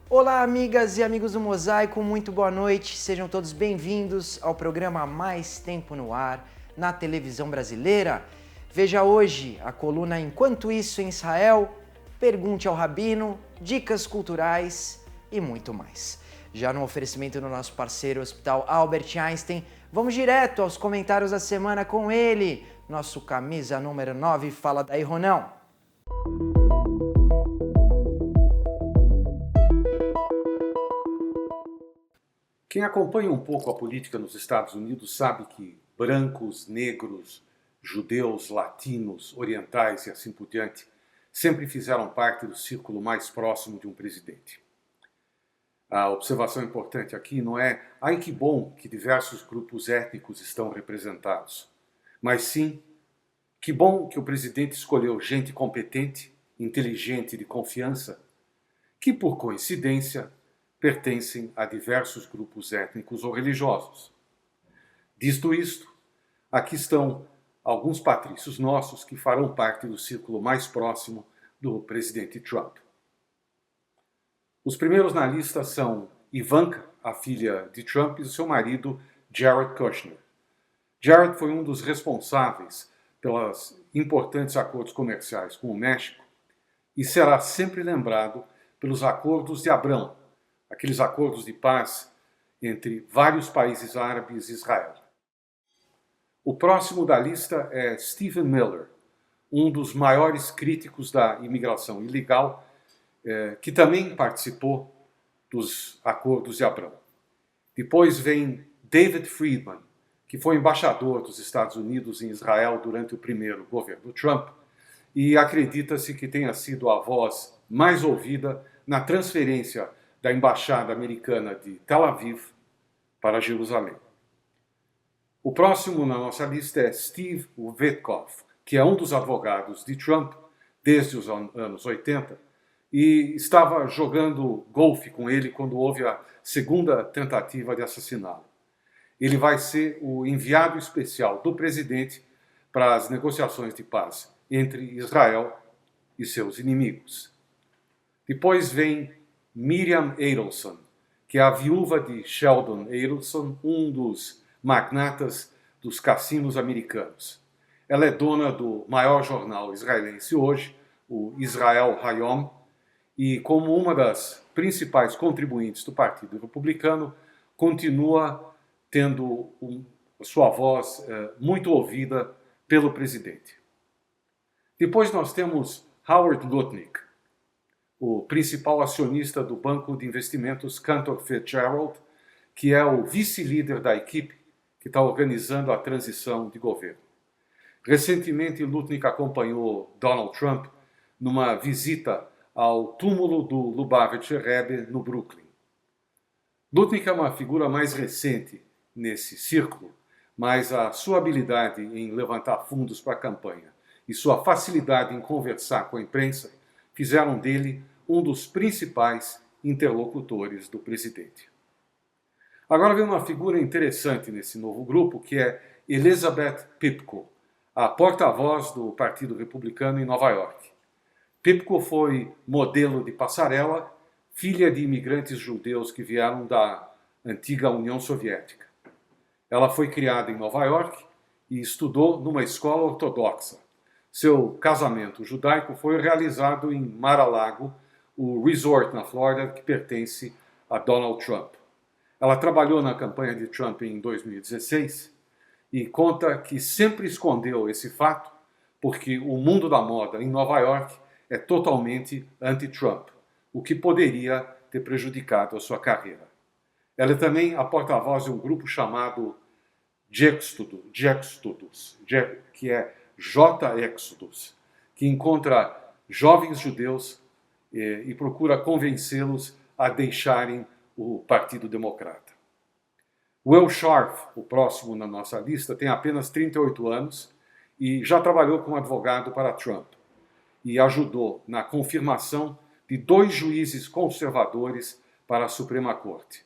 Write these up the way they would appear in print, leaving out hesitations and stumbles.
Olá, amigas e amigos do Mosaico, muito boa noite. Sejam todos bem-vindos ao programa Mais Tempo no Ar na televisão brasileira. Veja hoje a coluna Enquanto Isso em Israel, Pergunte ao Rabino, dicas culturais e muito mais. Já no oferecimento do nosso parceiro Hospital Albert Einstein, vamos direto aos comentários da semana com ele, nosso camisa número 9, fala daí, Ronão. Quem acompanha um pouco a política nos Estados Unidos sabe que brancos, negros, judeus, latinos, orientais e assim por diante sempre fizeram parte do círculo mais próximo de um presidente. A observação importante aqui não é "ai que bom que diversos grupos étnicos estão representados", mas sim "que bom que o presidente escolheu gente competente, inteligente e de confiança, que por coincidência pertencem a diversos grupos étnicos ou religiosos". Dito isto, aqui estão alguns patrícios nossos que farão parte do círculo mais próximo do presidente Trump. Os primeiros na lista são Ivanka, a filha de Trump, e o seu marido Jared Kushner. Jared foi um dos responsáveis pelos importantes acordos comerciais com o México e será sempre lembrado pelos acordos de Abrão, aqueles acordos de paz entre vários países árabes e Israel. O próximo da lista é Stephen Miller, um dos maiores críticos da imigração ilegal, que também participou dos acordos de Abrão. Depois vem David Friedman, que foi embaixador dos Estados Unidos em Israel durante o primeiro governo Trump, e acredita-se que tenha sido a voz mais ouvida na transferência da embaixada americana de Tel Aviv para Jerusalém. O próximo na nossa lista é Steve Witkoff, que é um dos advogados de Trump desde os anos 80 e estava jogando golfe com ele quando houve a segunda tentativa de assassiná-lo. Ele vai ser o enviado especial do presidente para as negociações de paz entre Israel e seus inimigos. Depois vem Miriam Adelson, que é a viúva de Sheldon Adelson, um dos magnatas dos cassinos americanos. Ela é dona do maior jornal israelense hoje, o Israel Hayom, e como uma das principais contribuintes do Partido Republicano, continua tendo sua voz muito ouvida pelo presidente. Depois nós temos Howard Lutnick, o principal acionista do banco de investimentos Cantor Fitzgerald, que é o vice-líder da equipe que está organizando a transição de governo. Recentemente, Lutnick acompanhou Donald Trump numa visita ao túmulo do Lubavitcher Rebbe no Brooklyn. Lutnick é uma figura mais recente nesse círculo, mas a sua habilidade em levantar fundos para a campanha e sua facilidade em conversar com a imprensa fizeram dele um dos principais interlocutores do presidente. Agora vem uma figura interessante nesse novo grupo, que é Elizabeth Pipko, a porta-voz do Partido Republicano em Nova York. Pipko foi modelo de passarela, filha de imigrantes judeus que vieram da antiga União Soviética. Ela foi criada em Nova York e estudou numa escola ortodoxa. Seu casamento judaico foi realizado em Mar-a-Lago, o resort na Flórida que pertence a Donald Trump. Ela trabalhou na campanha de Trump em 2016 e conta que sempre escondeu esse fato porque o mundo da moda em Nova York é totalmente anti-Trump, o que poderia ter prejudicado a sua carreira. Ela é também a porta-voz de um grupo chamado Jexodus, que é J-Exodus, que encontra jovens judeus e procura convencê-los a deixarem o Partido Democrata. Will Scharf, o próximo na nossa lista, tem apenas 38 anos e já trabalhou como advogado para Trump e ajudou na confirmação de 2 juízes conservadores para a Suprema Corte.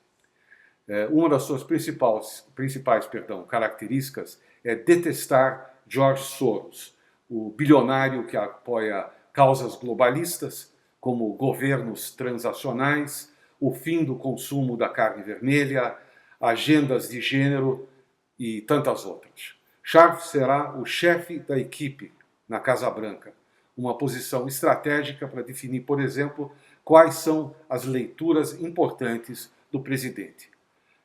Uma das suas principais características é detestar George Soros, o bilionário que apoia causas globalistas, como governos transacionais o fim do consumo da carne vermelha, agendas de gênero e tantas outras. Scharf será o chefe da equipe na Casa Branca, uma posição estratégica para definir, por exemplo, quais são as leituras importantes do presidente.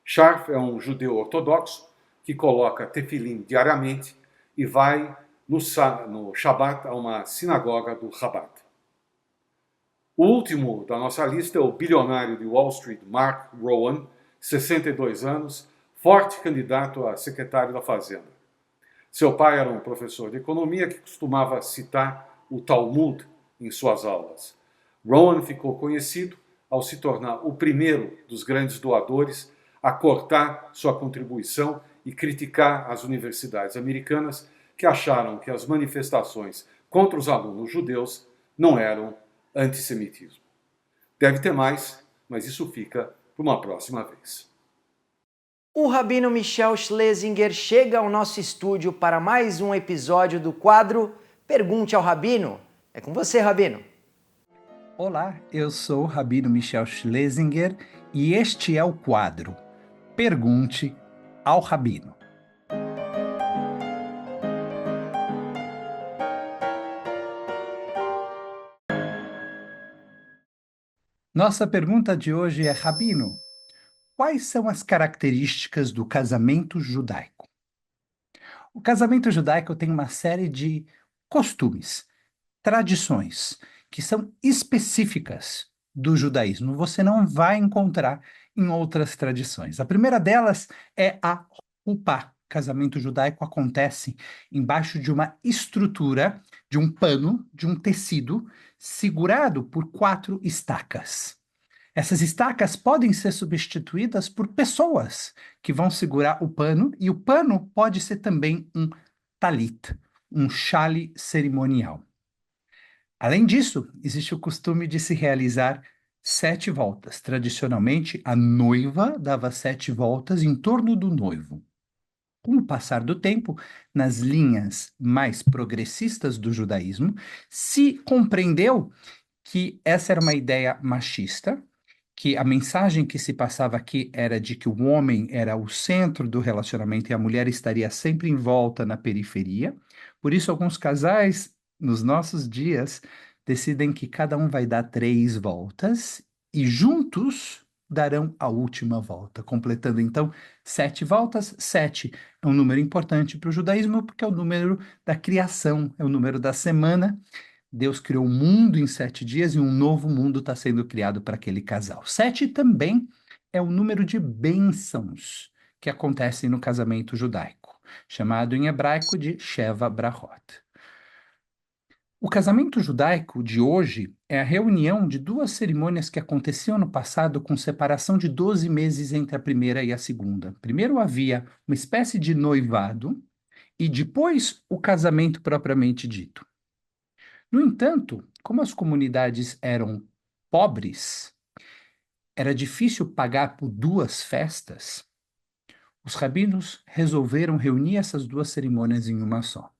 Scharf é um judeu ortodoxo que coloca tefilim diariamente e vai no Shabat a uma sinagoga do Chabad. O último da nossa lista é o bilionário de Wall Street, Mark Rowan, 62 anos, forte candidato a secretário da Fazenda. Seu pai era um professor de economia que costumava citar o Talmud em suas aulas. Rowan ficou conhecido ao se tornar o primeiro dos grandes doadores a cortar sua contribuição e criticar as universidades americanas que acharam que as manifestações contra os alunos judeus não eram antissemitismo. Deve ter mais, mas isso fica para uma próxima vez. O Rabino Michel Schlesinger chega ao nosso estúdio para mais um episódio do quadro Pergunte ao Rabino. É com você, Rabino. Olá, eu sou o Rabino Michel Schlesinger e este é o quadro Pergunte ao Rabino. Nossa pergunta de hoje é: Rabino, quais são as características do casamento judaico? O casamento judaico tem uma série de costumes, tradições, que são específicas do judaísmo. Você não vai encontrar em outras tradições. A primeira delas é a Rupá. O casamento judaico acontece embaixo de uma estrutura, de um pano, de um tecido, segurado por 4 estacas. Essas estacas podem ser substituídas por pessoas que vão segurar o pano, e o pano pode ser também um talit, um xale cerimonial. Além disso, existe o costume de se realizar 7 voltas. Tradicionalmente, a noiva dava 7 voltas em torno do noivo. Com o passar do tempo, nas linhas mais progressistas do judaísmo, se compreendeu que essa era uma ideia machista, que a mensagem que se passava aqui era de que o homem era o centro do relacionamento e a mulher estaria sempre em volta na periferia. Por isso, alguns casais, nos nossos dias, decidem que cada um vai dar 3 voltas e juntos darão a última volta, completando então 7 voltas. 7 é um número importante para o judaísmo porque é o número da criação, é o número da semana. Deus criou o mundo em 7 dias e um novo mundo está sendo criado para aquele casal. 7 também é o número de bênçãos que acontecem no casamento judaico, chamado em hebraico de Sheva Brachot. O casamento judaico de hoje é a reunião de 2 cerimônias que aconteciam no passado com separação de 12 meses entre a primeira e a segunda. Primeiro havia uma espécie de noivado e depois o casamento propriamente dito. No entanto, como as comunidades eram pobres, era difícil pagar por 2 festas, os rabinos resolveram reunir essas 2 cerimônias em uma só.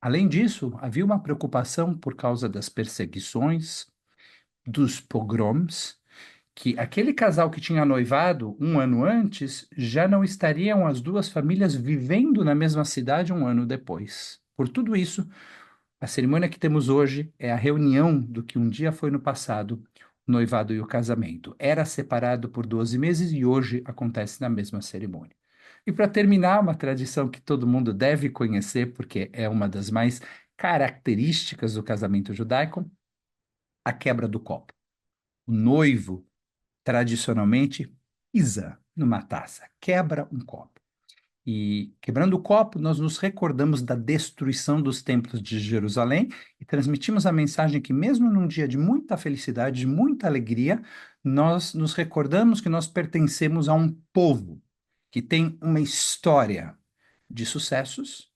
Além disso, havia uma preocupação por causa das perseguições, dos pogroms, que aquele casal que tinha noivado 1 ano antes, já não estariam as 2 famílias vivendo na mesma cidade 1 ano depois. Por tudo isso, a cerimônia que temos hoje é a reunião do que um dia foi no passado, o noivado e o casamento. Era separado por 12 meses e hoje acontece na mesma cerimônia. E para terminar, uma tradição que todo mundo deve conhecer, porque é uma das mais características do casamento judaico, a quebra do copo. O noivo, tradicionalmente, pisa numa taça, quebra um copo. E quebrando o copo, nós nos recordamos da destruição dos templos de Jerusalém e transmitimos a mensagem que mesmo num dia de muita felicidade, de muita alegria, nós nos recordamos que nós pertencemos a um povo que tem uma história de sucessos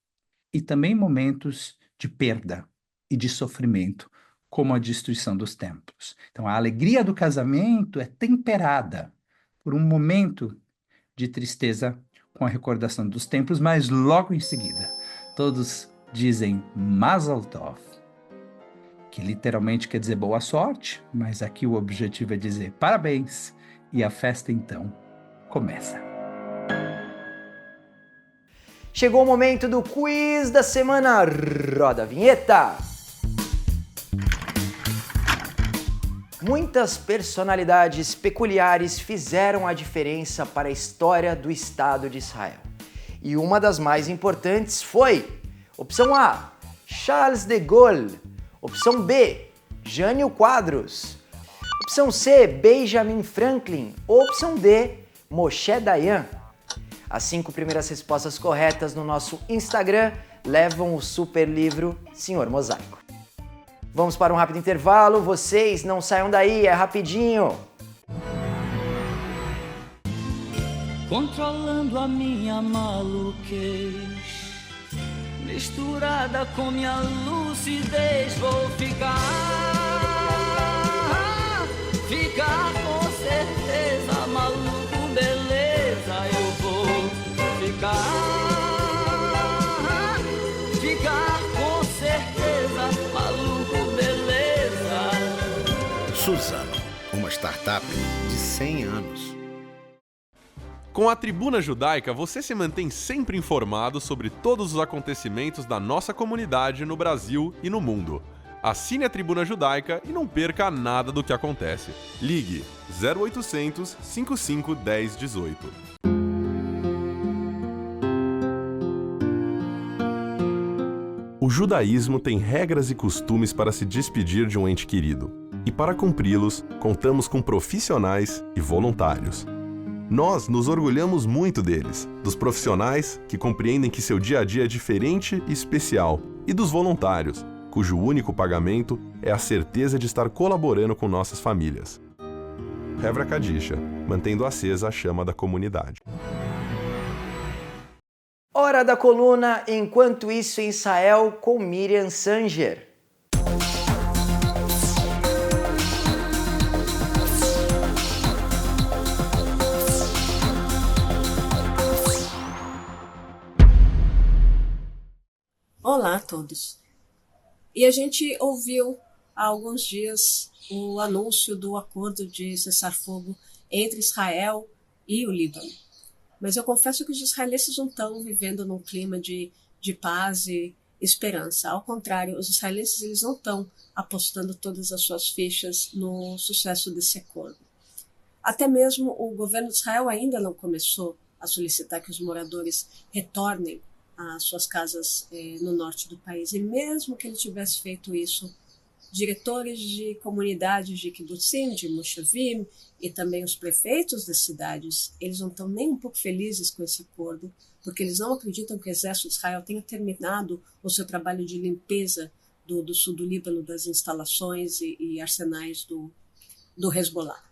e também momentos de perda e de sofrimento, como a destruição dos templos. Então, a alegria do casamento é temperada por um momento de tristeza com a recordação dos templos, mas logo em seguida, todos dizem Mazel Tov, que literalmente quer dizer boa sorte, mas aqui o objetivo é dizer parabéns, e a festa então começa. Chegou o momento do quiz da semana. Roda a vinheta! Muitas personalidades peculiares fizeram a diferença para a história do Estado de Israel. E uma das mais importantes foi: opção A, Charles de Gaulle; opção B, Jânio Quadros; opção C, Benjamin Franklin; ou opção D, Moshe Dayan. As 5 primeiras respostas corretas no nosso Instagram levam o super livro Senhor Mosaico. Vamos para um rápido intervalo, vocês não saiam daí, é rapidinho. Controlando a minha maluquez, misturada com minha lucidez, vou ficar com certeza maluco, beleza, eu vou ficar com certeza maluco, beleza. Suzano, uma startup de 100 anos. Com a Tribuna Judaica, você se mantém sempre informado sobre todos os acontecimentos da nossa comunidade no Brasil e no mundo. Assine a Tribuna Judaica e não perca nada do que acontece. Ligue 0800 55 10 18. O judaísmo tem regras e costumes para se despedir de um ente querido. E para cumpri-los, contamos com profissionais e voluntários. Nós nos orgulhamos muito deles, dos profissionais que compreendem que seu dia a dia é diferente e especial, e dos voluntários, cujo único pagamento é a certeza de estar colaborando com nossas famílias. Hevra Kadisha, mantendo acesa a chama da comunidade. Hora da coluna Enquanto Isso em Israel com Miriam Sanger. Olá a todos. E a gente ouviu há alguns dias o anúncio do acordo de cessar-fogo entre Israel e o Líbano. Mas eu confesso que os israelenses não estão vivendo num clima de paz e esperança. Ao contrário, os israelenses eles não estão apostando todas as suas fichas no sucesso desse acordo. Até mesmo o governo de Israel ainda não começou a solicitar que os moradores retornem às suas casas no norte do país. E mesmo que ele tivesse feito isso, diretores de comunidades de kibbutzim, de moshavim, e também os prefeitos das cidades, eles não estão nem um pouco felizes com esse acordo, porque eles não acreditam que o exército de Israel tenha terminado o seu trabalho de limpeza do sul do Líbano, das instalações e arsenais do Hezbollah.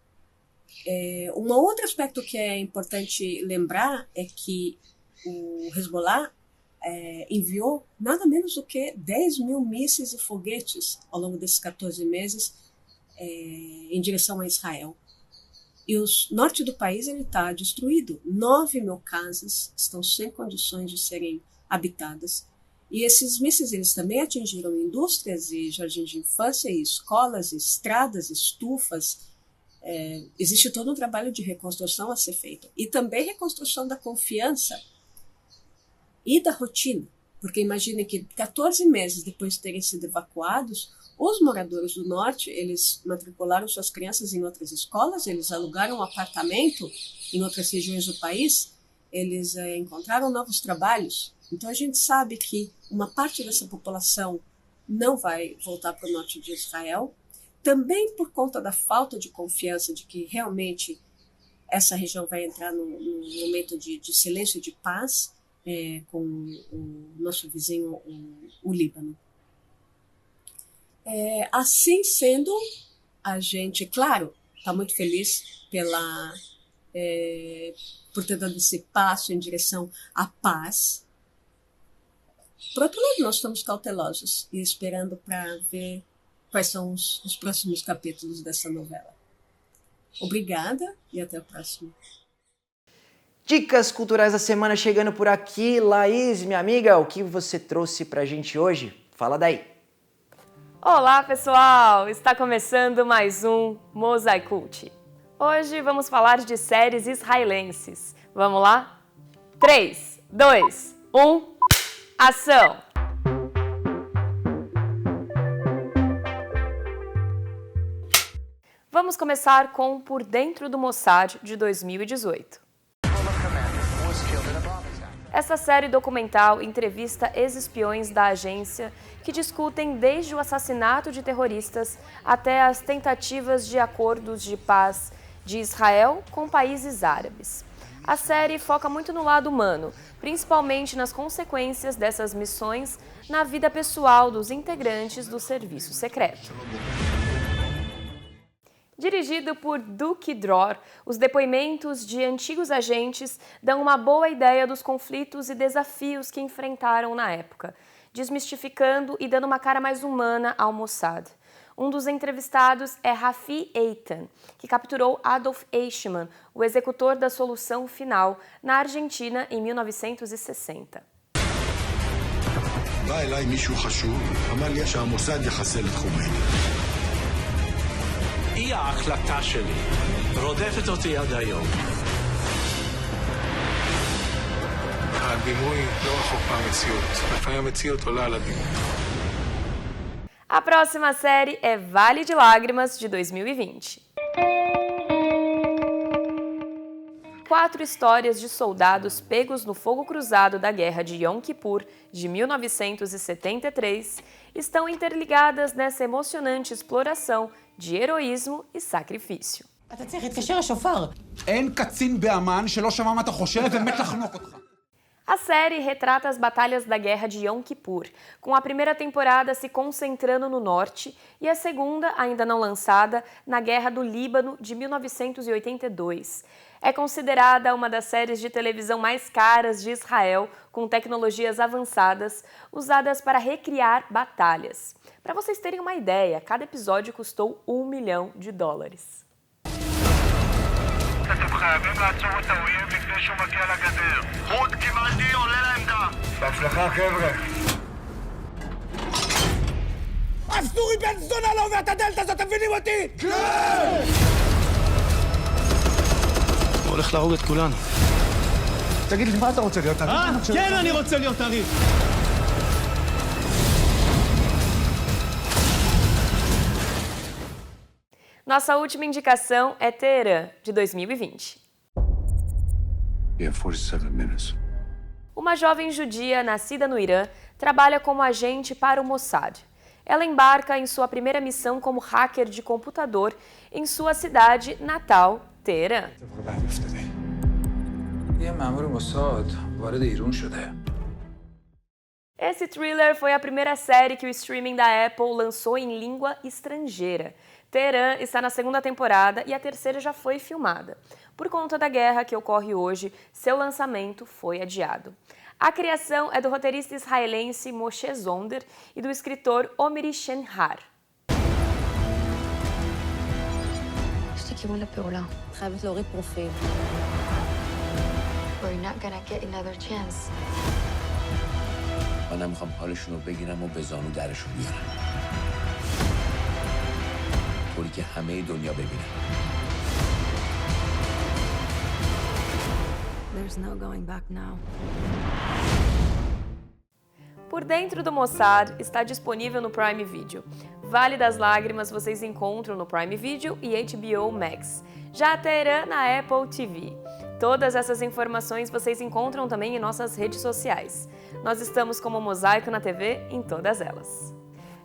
Um outro aspecto que é importante lembrar é que o Hezbollah enviou nada menos do que 10 mil mísseis e foguetes ao longo desses 14 meses em direção a Israel. E o norte do país está destruído. 9 mil casas estão sem condições de serem habitadas. E esses mísseis eles também atingiram indústrias e jardins de infância, e escolas, e estradas, estufas. Existe todo um trabalho de reconstrução a ser feito. E também reconstrução da confiança e da rotina, porque imaginem que 14 meses depois de terem sido evacuados, os moradores do norte, eles matricularam suas crianças em outras escolas, eles alugaram um apartamento em outras regiões do país, eles encontraram novos trabalhos. Então a gente sabe que uma parte dessa população não vai voltar para o norte de Israel, também por conta da falta de confiança de que realmente essa região vai entrar num momento de silêncio e de paz, com o nosso vizinho, o Líbano. Assim sendo, a gente, claro, está muito feliz por ter dado esse passo em direção à paz. Por outro lado, nós estamos cautelosos e esperando para ver quais são os próximos capítulos dessa novela. Obrigada e até a próxima. Dicas culturais da semana chegando por aqui. Laís, minha amiga, o que você trouxe pra gente hoje? Fala daí. Olá, pessoal! Está começando mais um Mosaicult. Hoje vamos falar de séries israelenses. Vamos lá? 3, 2, 1, ação! Vamos começar com Por Dentro do Mossad, de 2018. Essa série documental entrevista ex-espiões da agência que discutem desde o assassinato de terroristas até as tentativas de acordos de paz de Israel com países árabes. A série foca muito no lado humano, principalmente nas consequências dessas missões na vida pessoal dos integrantes do serviço secreto. Dirigido por Duke Dror, os depoimentos de antigos agentes dão uma boa ideia dos conflitos e desafios que enfrentaram na época, desmistificando e dando uma cara mais humana ao Mossad. Um dos entrevistados é Rafi Eitan, que capturou Adolf Eichmann, o executor da Solução Final, na Argentina em 1960. היא ההחלטה שלי, רודפת אותי עד היום. הדימוי לא רחוק מהמציאות, לפעמים המציאות עולה על הדימוי. A próxima série é Vale de Lágrimas, de 2020. 4 histórias de soldados pegos no fogo cruzado da Guerra de Yom Kippur, de 1973, estão interligadas nessa emocionante exploração de heroísmo e sacrifício. A série retrata as batalhas da Guerra de Yom Kippur, com a primeira temporada se concentrando no norte e a segunda, ainda não lançada, na Guerra do Líbano de 1982. É considerada uma das séries de televisão mais caras de Israel, com tecnologias avançadas usadas para recriar batalhas. Para vocês terem uma ideia, cada episódio custou $1 milhão. אתם חייבים לעצור את האויב לפני שהוא מגיע לגדר. רות, קיבלתי, עולה לעמדה. בהצלחה, חבר'ה. הסורי בן זונה לא עובר את הדלת הזאת, אתם מבינים אותי? כן! הוא הולך להרוג את כולנו. תגיד לי, מה אתה רוצה להיות? כן, אני רוצה להיות ארי. Nossa última indicação é Teherã, de 2020. Uma jovem judia nascida no Irã trabalha como agente para o Mossad. Ela embarca em sua primeira missão como hacker de computador em sua cidade natal, Teherã. Esse thriller foi a primeira série que o streaming da Apple lançou em língua estrangeira. Teherã está na segunda temporada e a terceira já foi filmada. Por conta da guerra que ocorre hoje, seu lançamento foi adiado. A criação é do roteirista israelense Moshe Zonder e do escritor Omri Shenhar. חייבת להוריד פרופיל. We're not gonna get another chance. من نمیخوام حالشون رو بگیرم و به زانو درشون بیارم. طوری که همه دنیا ببینن. There's no going back now. Por Dentro do Mossad está disponível no Prime Video. Vale das Lágrimas vocês encontram no Prime Video e HBO Max. Já a Teherã na Apple TV. Todas essas informações vocês encontram também em nossas redes sociais. Nós estamos como Mosaico na TV em todas elas.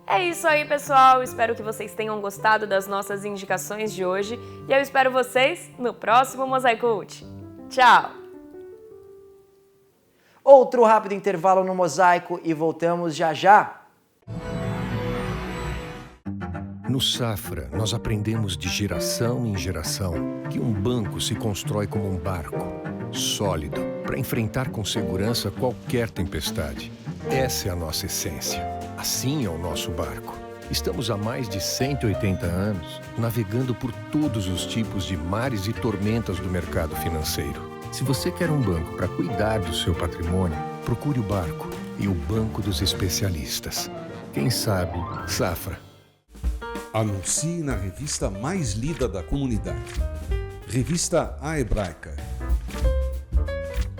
É isso aí, pessoal. Espero que vocês tenham gostado das nossas indicações de hoje e eu espero vocês no próximo Mosaico Ult. Tchau! Outro rápido intervalo no Mosaico e voltamos já já. No Safra, nós aprendemos de geração em geração que um banco se constrói como um barco, sólido, para enfrentar com segurança qualquer tempestade. Essa é a nossa essência. Assim é o nosso barco. Estamos há mais de 180 anos navegando por todos os tipos de mares e tormentas do mercado financeiro. Se você quer um banco para cuidar do seu patrimônio, procure o Barco e o Banco dos Especialistas. Quem sabe, Safra. Anuncie na revista mais lida da comunidade. Revista A Hebraica.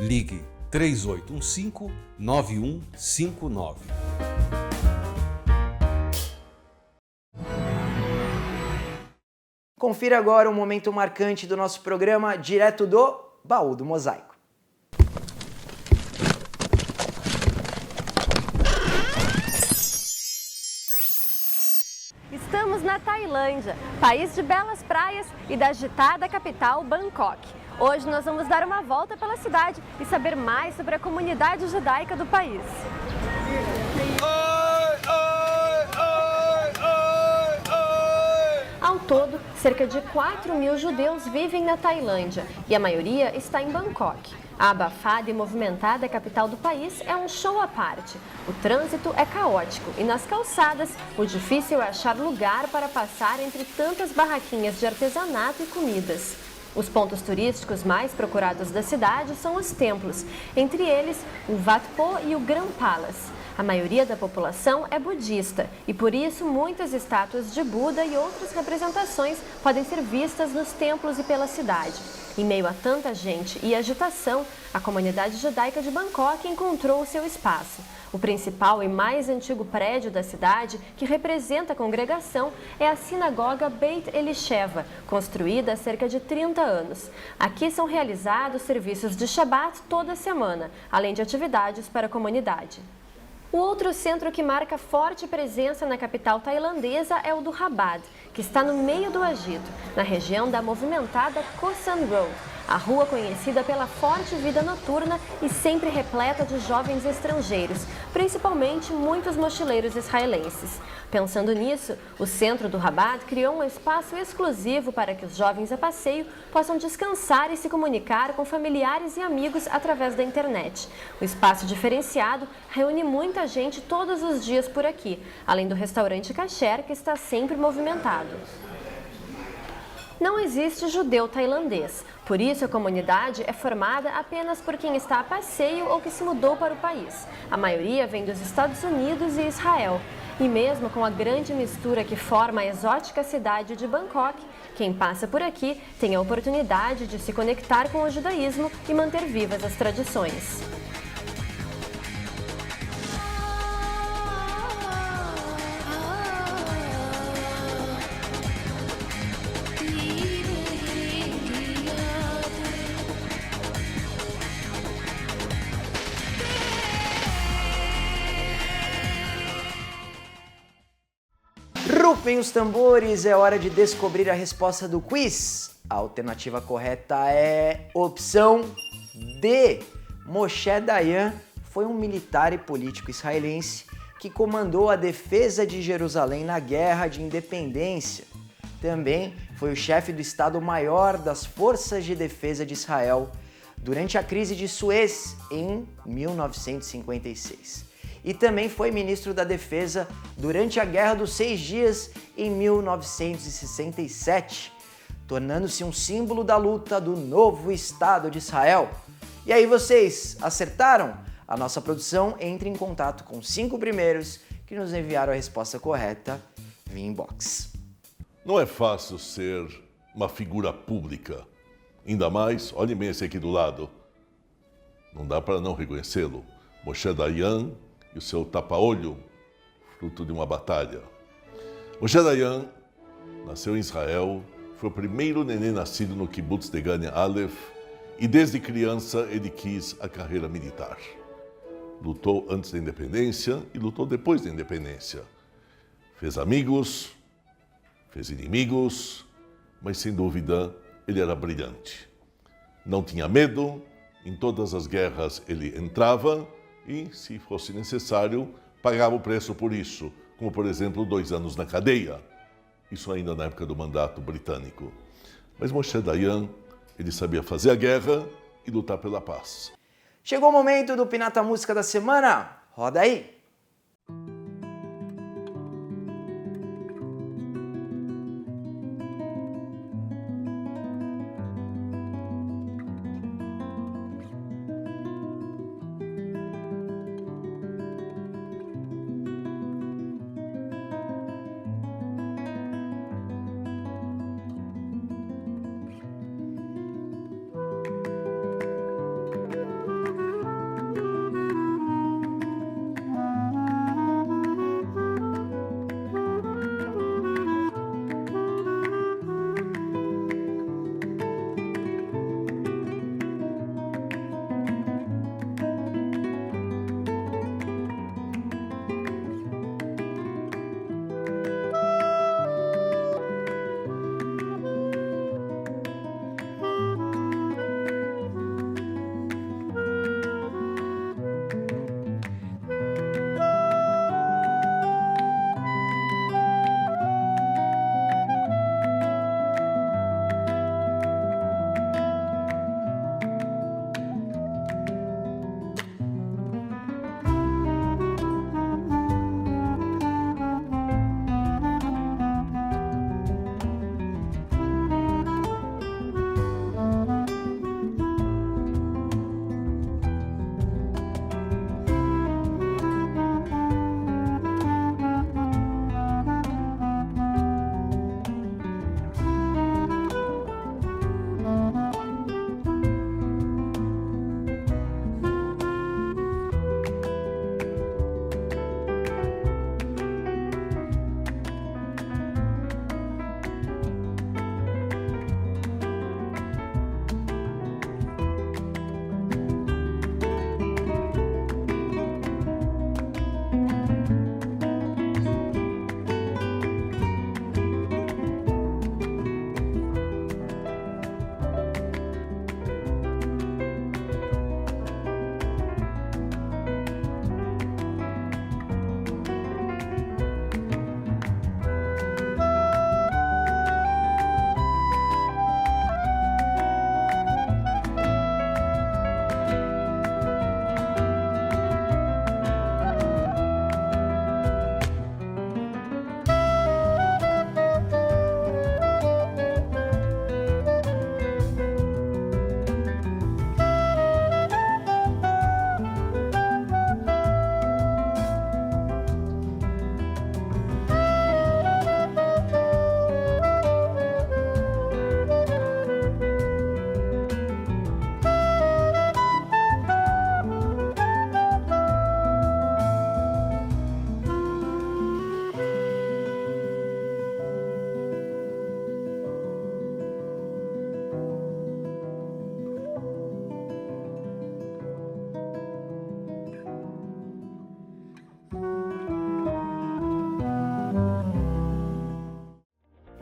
Ligue 3815-9159. Confira agora um momento marcante do nosso programa, direto do Baú do Mosaico. Estamos na Tailândia, país de belas praias e da agitada capital Bangkok. Hoje nós vamos dar uma volta pela cidade e saber mais sobre a comunidade judaica do país. Ao todo, cerca de 4.000 judeus vivem na Tailândia e a maioria está em Bangkok. A abafada e movimentada capital do país é um show à parte. O trânsito é caótico e nas calçadas o difícil é achar lugar para passar entre tantas barraquinhas de artesanato e comidas. Os pontos turísticos mais procurados da cidade são os templos, entre eles o Wat Po e o Grand Palace. A maioria da população é budista e, por isso, muitas estátuas de Buda e outras representações podem ser vistas nos templos e pela cidade. Em meio a tanta gente e agitação, a comunidade judaica de Bangkok encontrou o seu espaço. O principal e mais antigo prédio da cidade, que representa a congregação, é a sinagoga Beit Elisheva, construída há cerca de 30 anos. Aqui são realizados serviços de Shabat toda semana, além de atividades para a comunidade. O outro centro que marca forte presença na capital tailandesa é o do Chabad, que está no meio do agito, na região da movimentada Khao San Road, a rua conhecida pela forte vida noturna e sempre repleta de jovens estrangeiros, principalmente muitos mochileiros israelenses. Pensando nisso, o centro do Chabad criou um espaço exclusivo para que os jovens a passeio possam descansar e se comunicar com familiares e amigos através da internet. O espaço diferenciado reúne muita gente todos os dias por aqui, além do restaurante Kasher, que está sempre movimentado. Não existe judeu tailandês, por isso a comunidade é formada apenas por quem está a passeio ou que se mudou para o país. A maioria vem dos Estados Unidos e Israel. E mesmo com a grande mistura que forma a exótica cidade de Bangkok, quem passa por aqui tem a oportunidade de se conectar com o judaísmo e manter vivas as tradições. Rufem os tambores, é hora de descobrir a resposta do quiz. A alternativa correta é opção D. Moshe Dayan foi um militar e político israelense que comandou a defesa de Jerusalém na Guerra de Independência. Também foi o chefe do Estado-Maior das Forças de Defesa de Israel durante a crise de Suez em 1956. E também foi ministro da Defesa durante a Guerra dos 6 Dias em 1967, tornando-se um símbolo da luta do novo Estado de Israel. E aí vocês, acertaram? A nossa produção entra em contato com os 5 primeiros que nos enviaram a resposta correta via inbox. Não é fácil ser uma figura pública. Ainda mais, olhem bem esse aqui do lado. Não dá para não reconhecê-lo. Moshe Dayan e o seu tapa-olho, fruto de uma batalha. Moshe Dayan nasceu em Israel, foi o primeiro neném nascido no kibbutz de Gania Aleph e desde criança ele quis a carreira militar. Lutou antes da independência e lutou depois da independência. Fez amigos, fez inimigos, mas sem dúvida ele era brilhante. Não tinha medo, em todas as guerras ele entrava e, se fosse necessário, pagava o preço por isso, como, por exemplo, 2 anos na cadeia. Isso ainda na época do mandato britânico. Mas Moshe Dayan, ele sabia fazer a guerra e lutar pela paz. Chegou o momento do Pinata Música da Semana. Roda aí!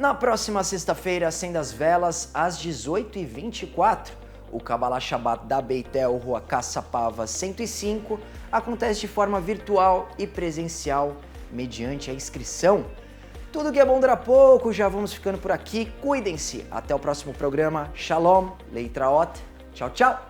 Na próxima sexta-feira, acenda as velas às 18h24. O Kabbalah Shabbat da Beitel, Rua Caçapava 105, acontece de forma virtual e presencial, mediante a inscrição. Tudo que é bom dura pouco, já vamos ficando por aqui. Cuidem-se. Até o próximo programa. Shalom, Leitraot. Tchau, tchau.